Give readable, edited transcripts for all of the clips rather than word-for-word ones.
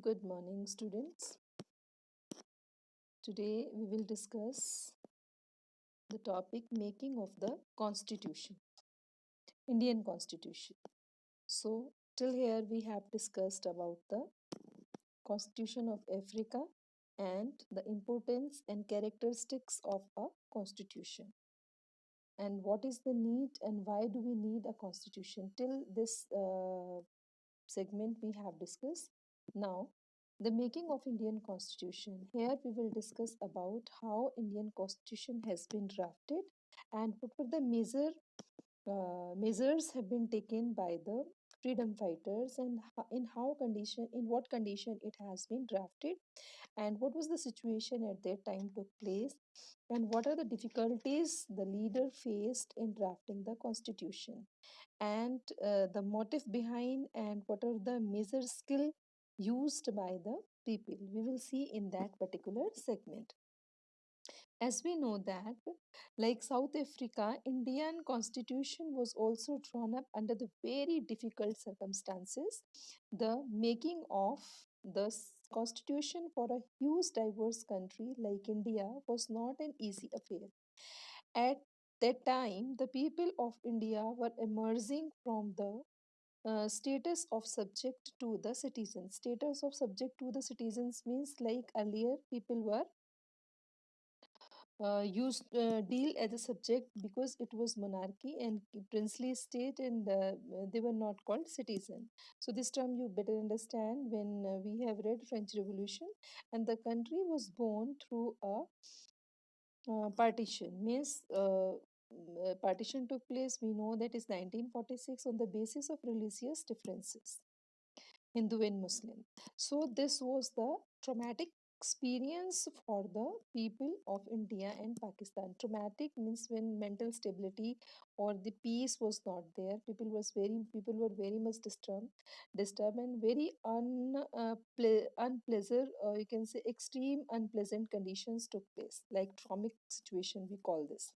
Good morning, students. Today we will discuss the topic making of the Constitution, Indian Constitution. So, till here we have discussed about the Constitution of Africa and the importance and characteristics of a constitution and what is the need and why do we need a constitution. Till this segment we have discussed. Now, the making of Indian Constitution. Here we will discuss about how Indian Constitution has been drafted and what were the measures have been taken by the freedom fighters and in what condition it has been drafted and what was the situation at that time took place and what are the difficulties the leader faced in drafting the constitution and the motive behind and what are the major skill used by the people we will see in that particular segment. As we know that like South Africa, Indian constitution was also drawn up under the very difficult circumstances. The making of the constitution for a huge diverse country like India was not an easy affair. At that time, the people of India were emerging from the status of subject to the citizens. Status of subject to the citizens means like earlier people were used deal as a subject because it was monarchy and princely state and they were not called citizen. So this term you better understand when we have read French Revolution and the country was born through a partition means partition took place, we know that is 1946 on the basis of religious differences, Hindu and Muslim. So this was the traumatic experience for the people of India and Pakistan. Traumatic means when mental stability or the peace was not there. People were very much disturbed and very unpleasant, you can say extreme unpleasant conditions took place, like traumatic situation we call this.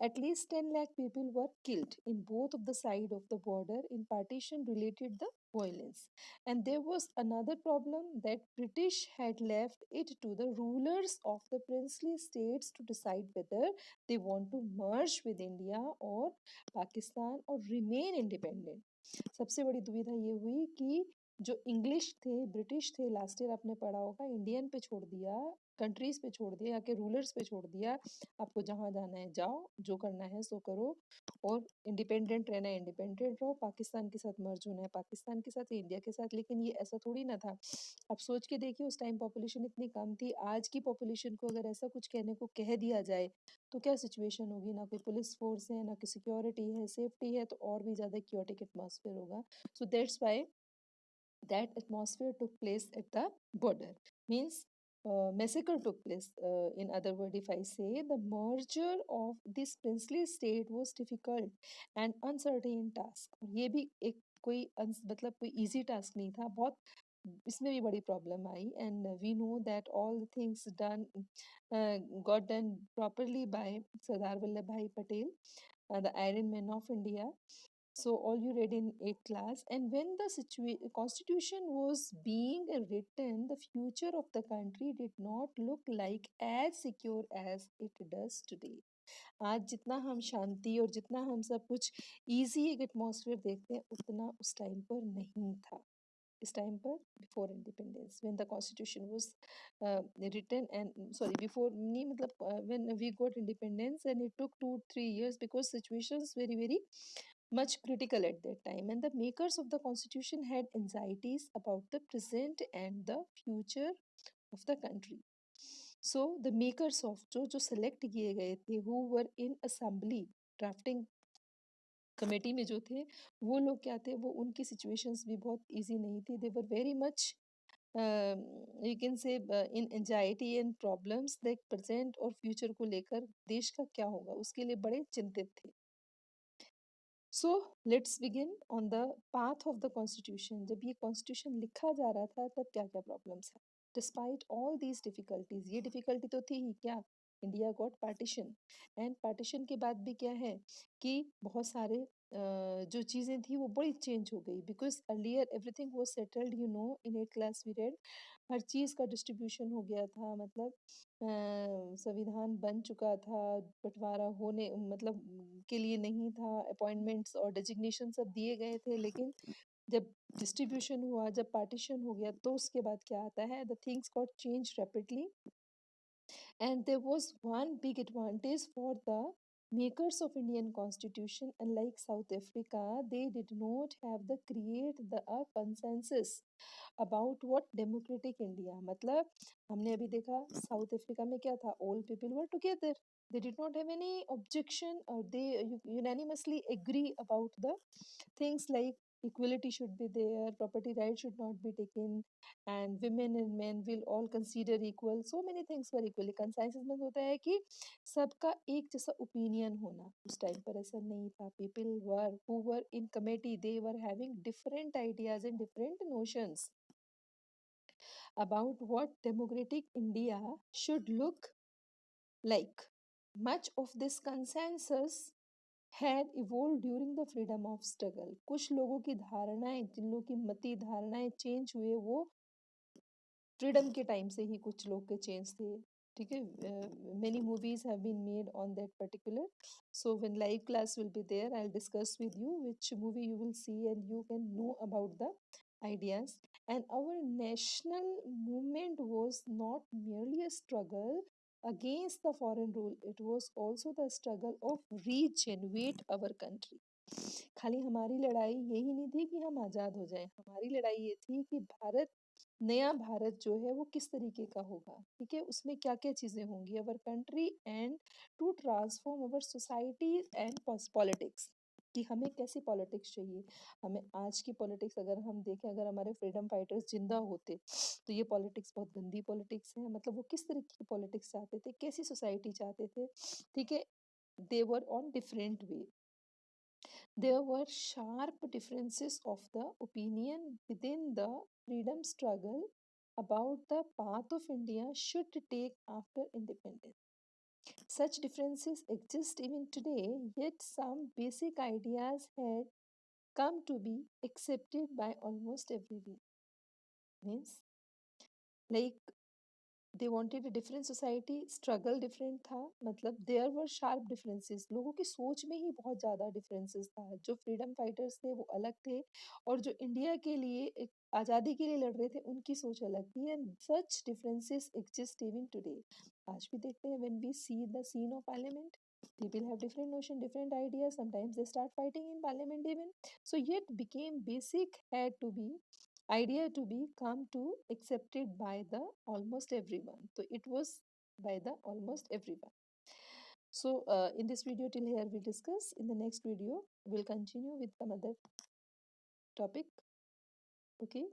At least 10 lakh people were killed in both of the side of the border in partition related the violence. And there was another problem that British had left it to the rulers of the princely states to decide whether they want to merge with India or Pakistan or remain independent. सबसे बड़ी दुविधा ये हुई कि जो English थे British थे last year आपने पढ़ा होगा इंडियन पे छोड़ दिया कंट्रीज पे छोड़ दिया यहाँ के रूलर्स पे छोड़ दिया आपको जहाँ जाना है जाओ जो करना है सो करो और इंडिपेंडेंट रहना है इंडिपेंडेंट रहो पाकिस्तान के साथ मर्ज होना है पाकिस्तान के साथ इंडिया के साथ लेकिन ये ऐसा थोड़ी ना था आप सोच के देखिए उस टाइम पॉपुलेशन इतनी कम थी आज की पॉपुलेशन को अगर ऐसा कुछ कहने को कह दिया जाए तो क्या सिचुएशन होगी ना कोई पुलिस फोर्स है ना कोई सिक्योरिटी है सेफ्टी है तो और भी ज़्यादा क्योटिक एटमॉस्फेयर होगा so that's why that atmosphere took place at the border means massacre took place in other word if I say the merger of this princely state was difficult and uncertain task ये भी एक कोई मतलब कोई easy task नहीं था बहुत इसमें भी बड़ी प्रॉब्लम आई and we know that all things done got done properly by Sardar Vallabhbhai Patel the Iron Man of India. So all you read in 8th class. And when the constitution was being written, the future of the country did not look like as secure as it does today. आज जितना हम शांति और जितना हम सब कुछ easy एक atmosphere देखते हैं उतना उस टाइम पर नहीं था इस टाइम पर before independence when the constitution was written and sorry before नहीं मतलब when we got independence and it took 2-3 years because situations very much critical at that time and the makers of the constitution had anxieties about the present and the future of the country. So the makers of जो select किए गए थे who were in assembly drafting committee में जो थे वो लोग क्या थे वो उनकी सिचुएशंस भी बहुत इजी नहीं थी they were very much you can say in anxiety and problems like present और फ्यूचर को लेकर देश का क्या होगा उसके लिए बड़े चिंतित थे so let's begin on the path of the constitution जब ये कॉन्स्टिट्यूशन लिखा जा रहा था तब क्या क्या प्रॉब्लम्स है डिस्पाइट ऑल दीज डिफिकल्टीज ये डिफिकल्टी तो थी ही क्या India got partition. And partition के बाद भी क्या है कि बहुत सारे जो चीज़ें थी वो बड़ी चेंज हो गई, because earlier everything was settled, you know, in 8 class we read. हर चीज़ का डिस्ट्रीब्यूशन हो गया था, मतलब संविधान बन चुका था, बंटवारा होने मतलब के लिए नहीं था, अपॉइंटमेंट्स और डेजिग्नेशन सब दिए गए थे, लेकिन जब डिस्ट्रीब्यूशन हुआ, जब पार्टीशन हो गया, तो उसके बाद क्या आता है, the things got change rapidly. And there was one big advantage for the makers of Indian Constitution. Unlike South Africa, they did not have the create the a consensus about what democratic India, मतलब हमने अभी देखा south Africa में क्या था, all people were together, they did not have any objection, or they unanimously agree about the things like equality should be there, property rights should not be taken, and women and men will all consider equal, so many things were equally consensus में होता है कि सबका एक जैसा opinion होना। उस time पर ऐसा नहीं था, people were who were in committee, they were having different ideas and different notions about what democratic India should look like. Much of this consensus had evolved during the freedom of struggle. कुछ लोगों की धारणाएं, जिन लोगों की मति धारणाएं change हुए, वो फ्रीडम के टाइम से ही कुछ लोग के चेंज थे। ठीक है, many movies have been made on that particular, so when live class will be there, I'll discuss with you which movie you will see and you can know about the ideas. And our national movement was not merely a struggle against the foreign rule, it was also the struggle of regenerate our country. खाली हमारी लड़ाई यही नहीं थी कि हम आज़ाद हो जाएं, हमारी लड़ाई ये थी कि भारत, नया भारत जो है वो किस तरीके का होगा, ठीक है, उसमें क्या क्या चीज़ें होंगी, our country, and to transform our society and politics, कि हमें कैसी पॉलिटिक्स चाहिए। हमें आज की पॉलिटिक्स अगर हम देखें, अगर हमारे फ्रीडम फाइटर्स जिंदा होते तो ये पॉलिटिक्स बहुत गंदी पॉलिटिक्स है, मतलब वो किस तरीके की पॉलिटिक्स चाहते थे, कैसी सोसाइटी चाहते थे, ठीक है, they were on different way. There were sharp differences of the opinion within the freedom struggle about the path of India should take after independence. Such differences exist even today, yet some basic ideas had come to be accepted by almost everyone. Means, like, they wanted a different society, struggle different था, मतलब there were sharp differences, लोगों की सोच में ही बहुत ज़्यादा differences था। जो फ्रीडम फाइटर्स थे वो अलग थे, और जो इंडिया के लिए एक आज़ादी के लिए लड़ रहे थे उनकी सोच अलग थी, and such differences exist even today. आज भी देखते हैं, when we see the scene of parliament, people have different notion, different ideas, sometimes they start fighting in parliament even, so yet became basic had to be idea to be come to accepted by the almost everyone, so it was by the almost everyone. So in this video till here we discuss, in the next video we'll continue with some other topic. Okay.